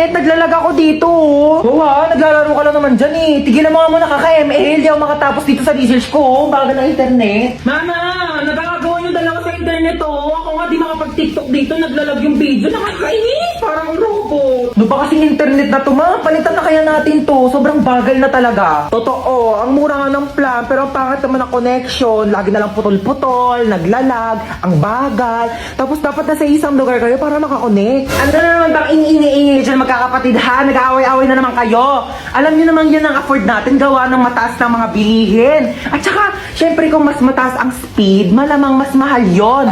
internet, naglalag ako dito. Oo naglalaro ka lang naman dyan eh. Tigilan mo nga muna kaka-ML, di ako makatapos dito sa research ko, bagal ng internet. Mama, nagkakagawa yung dalawa sa internet oh. Ako nga di makapag-tiktok dito, naglalag yung video, nakakainis, parang robot. Ano ba kasing internet na to ma? Palitan na kaya natin to, sobrang bagal na talaga. Totoo, ang mura nga ng plan, pero ang pangit naman ang connection, lagi na lang putol-putol, naglalag, ang bagal. Tapos dapat nasa isang lugar kayo para makakonect. Ano na naman bang iniingi dyan magkakapatid ha? Nag-aaway-aaway na naman kayo. Alam niyo naman yan ang afford natin gawa ng mataas ng mga bilihin. At saka, syempre kung mas mataas ang speed, malamang mas mahal yon.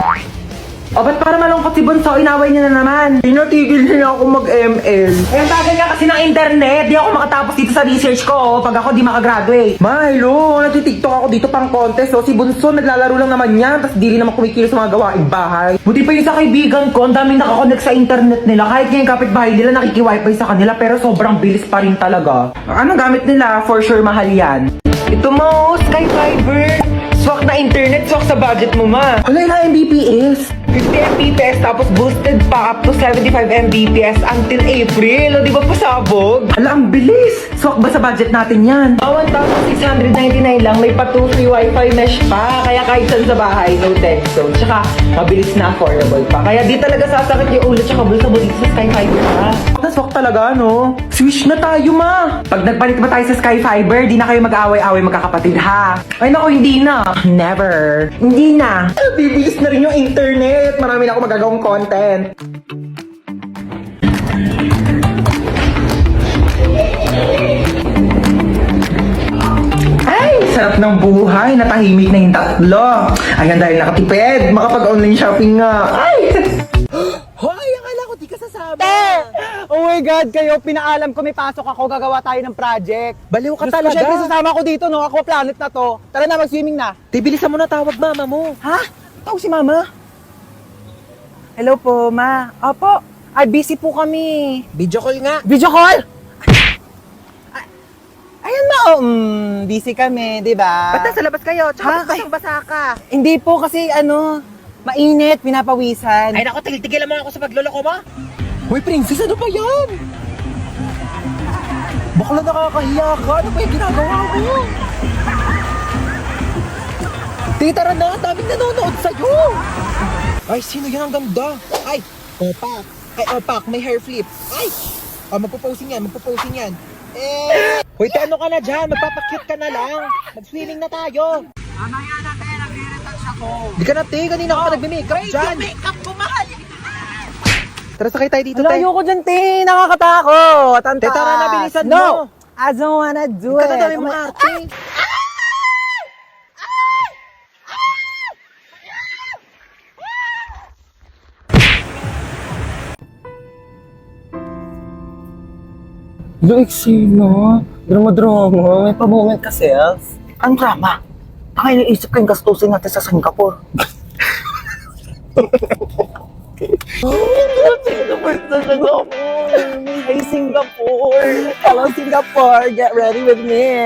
O ba't para malungkot si Bunso, inaway niya na naman. Pinatigil niya ako mag-ML. Eh, ang tagal nga kasi ng internet. Di ako makatapos dito sa research ko pag ako di makagraduate. Ma, hello, nagtitiktok ako dito pang contest. Si Bunso naglalaro lang naman yan, tapos di rin naman kumikilos sa mga gawaing bahay. Buti pa yun sa kaibigan ko, ang daming nakakonect sa internet nila. Kahit yung kapitbahay nila nakiki-wifi sa kanila, pero sobrang bilis pa rin talaga. Anong gamit nila? For sure mahal yan. Ito mo, Sky Fiber. Swak na internet, swak sa budget mo ma. Hala, ilang Mbps? 50 Mbps tapos boosted pa up to 75 Mbps until April. O di ba pasabog? Hala, ang bilis. Swak ba sa budget natin yan? 1,699 lang, may pa 2 free wifi mesh pa. Kaya kahit saan sa bahay, no tech zone. Tsaka mabilis na affordable pa. Kaya di talaga sasakit yung ulo tsaka bulsa mo dito sa Sky Fiber ha. Naswak talaga no? Switch na tayo ma. Pag nagpalit ba tayo sa Sky Fiber, di na kayo mag-away-away magkakapatid ha. Ay nako, hindi na. Never. Hindi na. Bibilis na rin yung internet. Marami na ako magagawang content. Ay, sarap ng buhay. Natahimik na yung tatlo. Ayan dahil nakatipid. Makapag-online shopping nga. Ay! Hoy, akala ko di ka sasama. Oh my God, kayo, pinaalam ko may pasok ako, gagawa tayo ng project. Baliw ka Gusto ko talaga. syempre sasama ko dito, no? Ako planet na to. Tara na, mag-swimming na. Tibilisan mo na tawag mama mo. Ha? Tawag si mama? Hello po, ma. Opo. Ay, busy po kami. Video call nga. Video call? Ayan ma, busy kami, di ba? Ba't nasa labas kayo? Tsaka Ha? basang-basa ka. Hindi po kasi mainit, pinapawisan. Ay naku, tigil-tigilan mo ako sa pagloloko mo. Hoy, princess, ano ba yan? Bakla nakakahiya ka. Ano ba yung ginagawa mo? Tara na, daming nanonood sa'yo. Ay, sino yan ang ganda? Ay, opak. Ay, opak, may hair flip. Ay, magpo-posing yan. Hoy, ano ka na dyan? Magpapakyut ka na lang. Mag-swimming na tayo. Mamaya na, te, nagre-retouch ako. Di ka na, te. Kanina ka pa nagme-makeup dyan. Makeup ko, mahal. Tara, sakay tayo dito, Wala, te. ayoko dyan, te. Nakakatakot. Ang Te, tara na, taas. bilisan No, mo. I don't wanna do it. Katadami Oh mo my- arte. Luiksi, no? Drama-drama. May pa-moment ka, self. Ang drama? Ang iniisip ko yung gastusin natin sa Singapore. Ay, Singapore. Hello, Singapore. Get ready with me.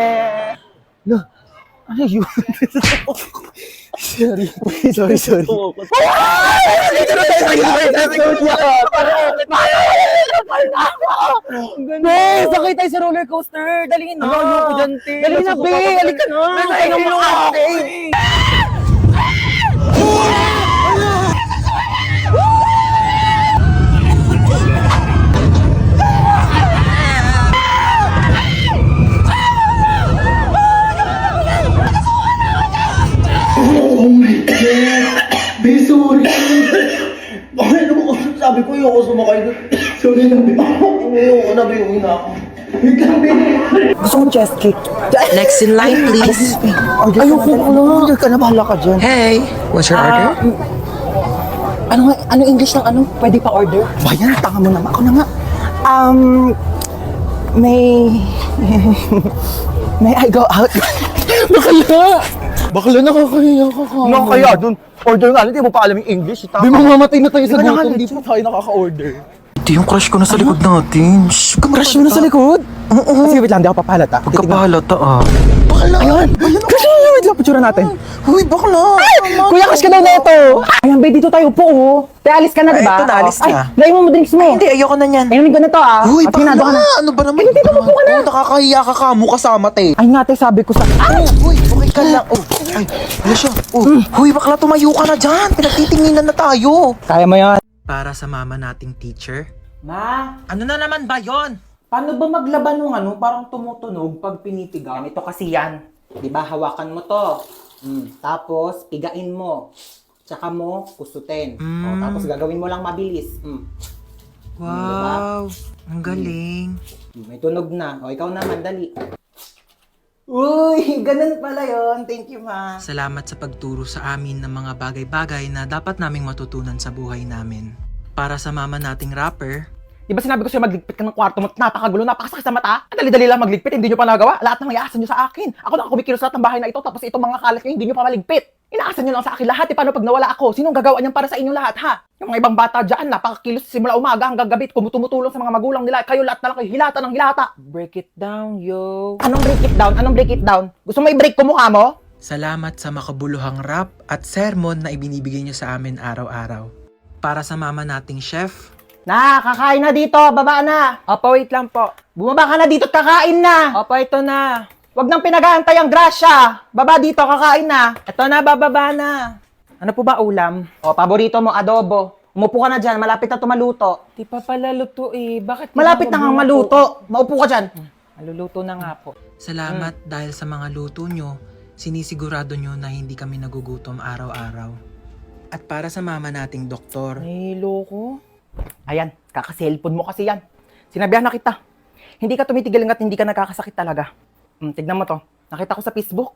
Ano yun? Sorry. Be, sakay tayo sa roller coaster. Dali na. Ayoko dyan, te. Dali na, be. Halika na. Ay, Ano mo ate? Oh my God! Be, sorry! Bakit naman ko sabi ko yung ako sumakay doon? Sorry na, Be. Ayoko na, Be. Uwi na ako. Wait lang, Be. Gusto kong chest kick. Next in line, please. Ayoko na. Order ka na, bahala ka dyan. Hey, what's your order? Ano English ng ano? Pwede pa order? Bayan, tanga mo naman. Ako na nga. May I go out? Bakla nakakahiya ka ka. Nakakaya dun. Order nga, hindi mo pa alam yung English. Di mamamatay na tayo sa Di ba gutom. nga, Di pa tayo nakaka-order. Ito yung crush ko na sa likod natin. Shh, Crush mo na sa likod? Oo. Sige, wait lang. Di ako papalat, ha? Pagkapahalata ah. Ayun! Crush mo! Wait lang, picture natin. Uy, bakla! Kuya, kas ka daw na ito. Ayan, be, dito tayo po, oh. Te, alis ka na, Ay, diba? ito na, alis Ay, na. lagay mo drinks mo. Hindi, ayoko na niyan. Inumin ko na to, ah. Uy, Sige na, bakla! doon ka na. Ano ba naman? Ay, dito, upo ka na. Oh, nakakahiya ka ka mo kasama, te. Ay, nga, te, sabi ko sa... Ay! Uy, okay ka lang. Oh, ay, ano siya? Oh, huy, bakla, tumayo ka na dyan. Pinagtitinginan na tayo. Kaya mo yan. Para sa mama nating teacher. Ma, Ano na naman ba yon? paano ba maglaban ng ano, parang tumutunog pag pinitigan? Ito kasi yan. Di ba, hawakan mo to. Tapos, pigain mo. Tsaka mo, kusutin. O, tapos gagawin mo lang mabilis. Wow, ang galing. May tunog na. O, ikaw naman, dali. Uy, ganun pala yon. Thank you, ma. Salamat sa pagturo sa amin ng mga bagay-bagay na dapat naming matutunan sa buhay namin. Para sa mama nating rapper, Di ba sinabi ko sa'yo magligpit ka ng kwarto mo? Napakagulo, napakasakit sa mata. Ang dali-dali lang magligpit, hindi nyo pa nagawa. Lahat ng iaasan nyo sa akin. Ako na kumikilos lahat ng bahay na ito, tapos itong mga kalat nyo, hindi nyo pa maligpit. Inaasan nyo lang sa akin lahat. Paano pag nawala ako? Sinong gagawa niyan para sa inyo lahat, ha? Yung mga ibang bata dyan, napakakilos simula umaga hanggang gabi, tumutulong sa mga magulang nila. Kayo lahat na lang kayo, hilata ng hilata. Break it down, yo. Anong break it down? Anong break it down? Gusto mo i-break ko mukha mo? salamat sa makabuluhang rap at sermon na ibinibigay niyo sa amin araw-araw. Para sa mama nating chef, Na, kakain na dito. Baba na. Opo, wait lang po. Bumaba ka na dito at kakain na. Opo, ito na. Huwag nang pinag-aantay ang grasya. Baba dito, kakain na. Ito na, bababa na. Ano po ba ulam? O, paborito mo, adobo. Umupo ka na dyan, malapit na tumaluto. Di pa pala luto eh. Bakit Malapit na kang maluto. Maupo ka dyan. Maluluto na nga po. salamat dahil sa mga luto nyo, sinisigurado nyo na hindi kami nagugutom araw-araw. At para sa mama nating doktor, Nahilo ko. Ayan, kaka-cellphone mo kasi yan. Sinabihan na kita. Hindi ka tumitigil hanggat hindi ka nagkakasakit talaga. Tignan mo to. Nakita ko sa Facebook.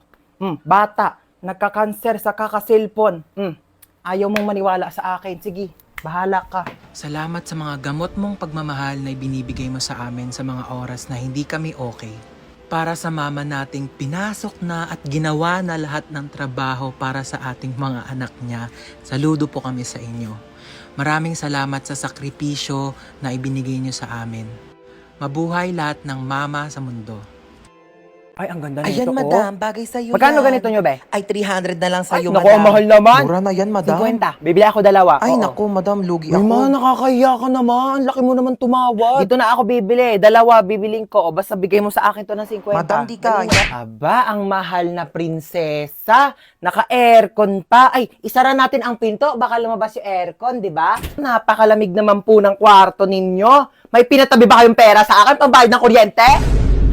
Bata, nagka-cancer sa kaka-cellphone. Ayaw mong maniwala sa akin. Sige, bahala ka. salamat sa mga gamot mong pagmamahal na ibinibigay mo sa amin sa mga oras na hindi kami okay. Para sa mama nating pinasok na at ginawa na lahat ng trabaho para sa ating mga anak niya, saludo po kami sa inyo. Maraming salamat sa sakripisyo na ibinigay niyo sa amin. Mabuhay lahat ng mama sa mundo. Ay, ang ganda nito. Ayan, madam. Bagay sa'yo Magkano yan. ganito nyo, be? Ay, 300 na lang Ay, sa'yo, naku, madam. ang mahal naman. Mura na yan, madam. 50. Bibili ako dalawa. Ay, Oo. naku, madam. Lugi Uy, ako. ma, nakakahiya ka naman. Laki mo naman tumawad. Dito na ako bibili. Dalawa bibiling ko. O, basta bigay mo sa akin to ng 50. Madam, di kaya. Aba, ang mahal na prinsesa. Naka-aircon pa. Ay, isara natin ang pinto. Baka lumabas yung aircon, di ba? Napakalamig naman po ng kwarto ninyo. May pinatabi ba kayong pera sa akin? Pambayad ng kuryente?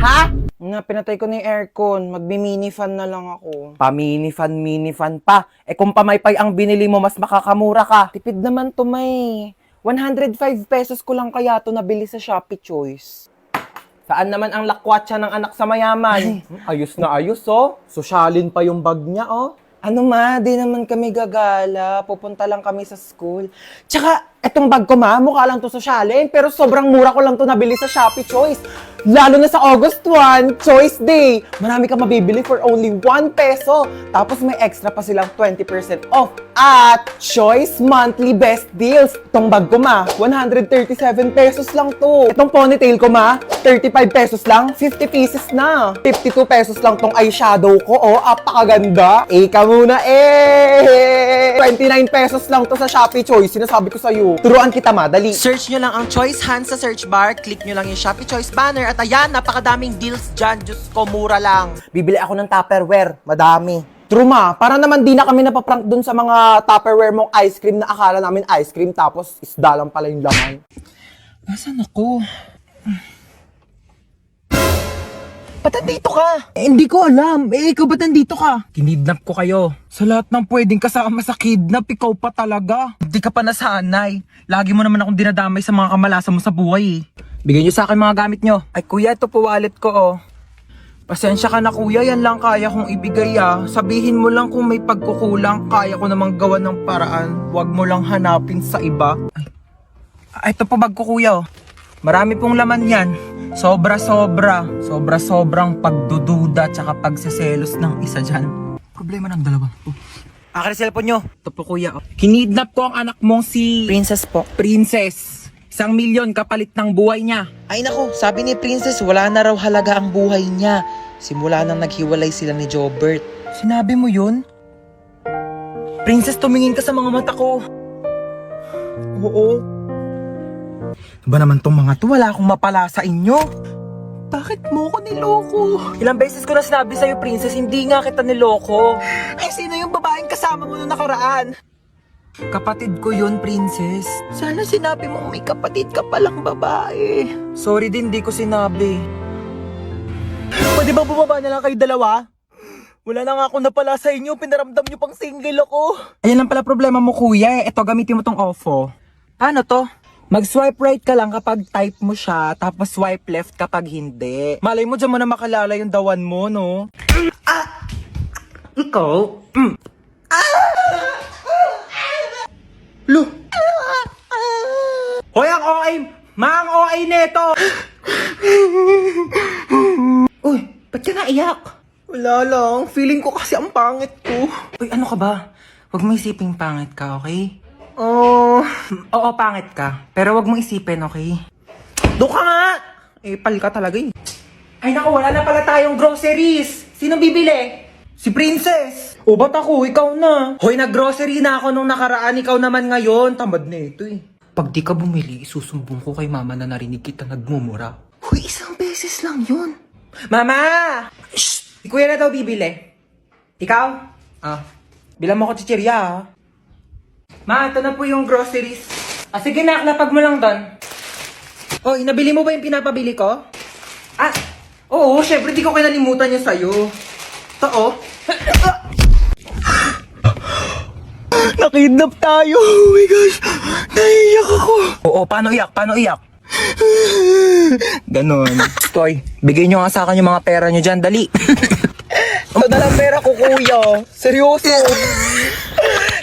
Ha? Nga, pinatay ko na yung aircon. Magbi-mini fan na lang ako. Pa-mini fan pa. Eh kung pamaypay ang binili mo, mas makakamura ka. Tipid naman to, may. 105 pesos ko lang kaya to nabili sa Shopee Choice. Saan naman ang lakwatsa ng anak sa mayaman? Ayos na ayos, oh. Sosyalin pa yung bag niya, oh. Ano ma, di naman kami gagala. Pupunta lang kami sa school. Tsaka, etong bag ko ma, mukha lang to sosyalin. Pero sobrang mura ko lang to nabili sa Shopee Choice. Lalo na sa August 1, Choice Day. Marami ka mabibili for only 1 peso. Tapos may extra pa silang 20% off. At Choice Monthly Best Deals. Itong bag ko ma, 137 pesos lang to. Itong ponytail ko ma, 35 pesos lang, 50 pieces na. 52 pesos lang tong eyeshadow ko, oh. Apakaganda. Ika muna, 29 pesos lang to sa Shopee Choice. Sinasabi ko sa'yo. Turuan kita ma, dali. Search nyo lang ang Choice Hands sa search bar. Click nyo lang yung Shopee Choice banner. At ayan, napakadaming deals dyan. Diyos ko, mura lang. Bibili ako ng Tupperware. Madami. True ma, para naman di na kami napaprank dun sa mga Tupperware mong ice cream na akala namin ice cream tapos isda lang pala yung laman. Nasaan ako? Ba't nandito ka? Hindi ko alam. Ikaw ba't nandito ka? Kinidnap ko kayo. Sa lahat ng pwedeng kasama sa kidnap, ikaw pa talaga. Hindi ka pa nasanay. Lagi mo naman akong dinadamay sa mga kamalasan mo sa buhay eh. Bigyan niyo sa akin mga gamit niyo. Ay kuya, ito po wallet ko oh. Pasensya ka na kuya, yan lang kaya kong ibigay ah. Sabihin mo lang kung may pagkukulang, kaya ko namang gawa ng paraan. Huwag mo lang hanapin sa iba. Ay, ito po bag ko kuya oh. Marami pong laman yan. Sobrang pagdududa tsaka pagseselos ng isa dyan. Problema ng dalawa. Akin ang cellphone nyo. Ito po kuya. Kinidnap ko ang anak mong si Princess po. Princess. 1 milyon kapalit ng buhay niya. Ay naku, sabi ni Princess, wala na raw halaga ang buhay niya. Simula nang naghiwalay sila ni Jobert. Sinabi mo yun? Princess, tumingin ka sa mga mata ko. Oo. Ba naman tong mga to? Wala akong mapala sa inyo. Bakit mo ko niloko? Ilang beses ko na sinabi sa'yo, Princess, hindi nga kita niloko. Ay, sino yung babaeng kasama mo nung nakaraan? Kapatid ko yun, Princess. Sana sinabi mo may kapatid ka palang babae. Sorry din, di ko sinabi. Pwede ba bumaba na lang kayo dalawa? Wala na nga ako napala sa inyo, pinaramdam nyo pang single ako. Ayan lang pala problema mo, kuya. Ito, gamitin mo tong OFO. Paano to? Mag-swipe right ka lang kapag type mo siya, tapos swipe left kapag hindi. Malay mo, dyan mo na makalala yung dawan mo, no? Ikaw? Lo! Hoy, ang OA! Mang OA neto! Uy, ba't ka naiyak? Wala lang. Feeling ko kasi ang pangit ko. Uy, ano ka ba? Huwag mo isiping pangit ka, okay? Oo, pangit ka. Pero wag mo isipin, okay? Doon ka nga! Eh, pal ka talaga eh. Ay naku, wala na pala tayong groceries. Sinong bibili? Si Princess. O, ba't ako? Ikaw na. Hoy, nag-grocery na ako nung nakaraan. Ikaw naman ngayon. Tamad na ito eh. Pag di ka bumili, isusumbong ko kay mama na narinig kita nagmumura. Hoy, isang beses lang yun. Mama! Shh! Si kuya na daw bibili. Ikaw? Bilang mo ko chichirya, ha? Ma, ito na po yung groceries. Sige na, lapag mo lang doon. Oh, nabili mo ba yung pinapabili ko? Oo, syempre di ko kinalimutan yung sa'yo. Ito, oh. Nakidnap tayo. Oh my gosh. Naiiyak ako. Oo, paano iyak? Paano iyak? Ganon. Toy, bigay nyo nga sa akin yung mga pera nyo dyan. Dali. Ito na lang pera ko, kuya. Seryoso.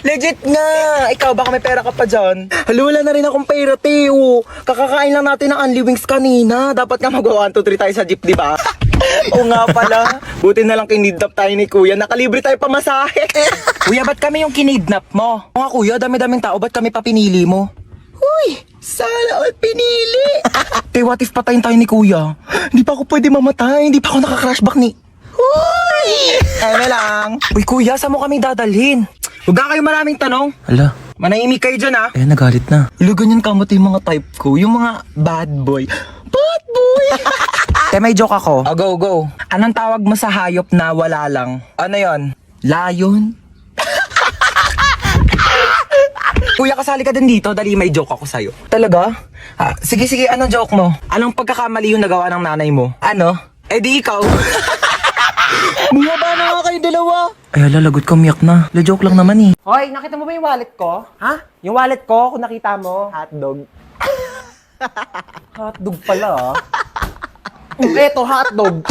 Legit nga! Ikaw, baka may pera ka pa dyan. Halo, wala na rin akong pera, Teo. Kakakain lang natin ng Unli Wings kanina. Dapat nga mag-1, 2, 3 tayo sa jeep, di ba? Oo nga pala. Buti na lang kinidnap tayo ni Kuya. Nakalibre tayo pamasahe. Kuya, ba't kami yung kinidnap mo? Oo nga, Kuya, dami-daming tao. Ba't kami pa pinili mo? Uy, sana all pinili. Te, what if patayin tayo ni Kuya? Hindi pa ako pwede mamatay. Hindi pa ako naka-crashback ni... Uy! Eme lang. Uy, Kuya, saan mo kami dadalhin? Huwag ka kayo maraming tanong. Hala. Manahimik kayo dyan, ha? Eh, nagalit na. Hala, ganyan kamot yung mga type ko. Yung mga bad boy. Bad boy! Te, may joke ako. Go, go. Anong tawag mo sa hayop na wala lang? Ano yon? Lion? Kuya, kasali ka din dito. Dali, may joke ako sa'yo. Talaga? Sige, sige. Anong joke mo? Anong pagkakamali yung nagawa ng nanay mo? Ano? Eh, di ikaw. Bumaba na nga kayo dalawa. Ay, lalagot ka, umiyak na. La-joke lang naman eh. Hoy, nakita mo ba yung wallet ko? Ha? Yung wallet ko, kung nakita mo. Hotdog. Hotdog pala, ah. Eto, hotdog.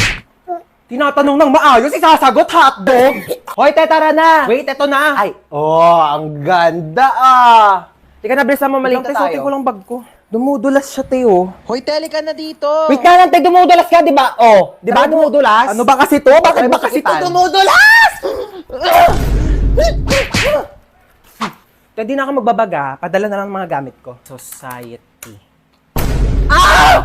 Tinatanong ng maayos, isasagot hotdog. Hoy, te, tara na. Wait, eto na. Ay, ang ganda, ah. Tika na, bilisan mo, malita tayo. Suotin ko lang bag ko. Dumudulas siya, Teo. Hoy, teli ka na dito. Wait na lang, te, dumudulas ka, di ba? Oh, di ba dumudulas? Ano ba kasi to? Bakit Ay, ba kasi to masakitan. dumudulas? Te, di na ako magbabaga. Padala na lang mga gamit ko. Society. Ah!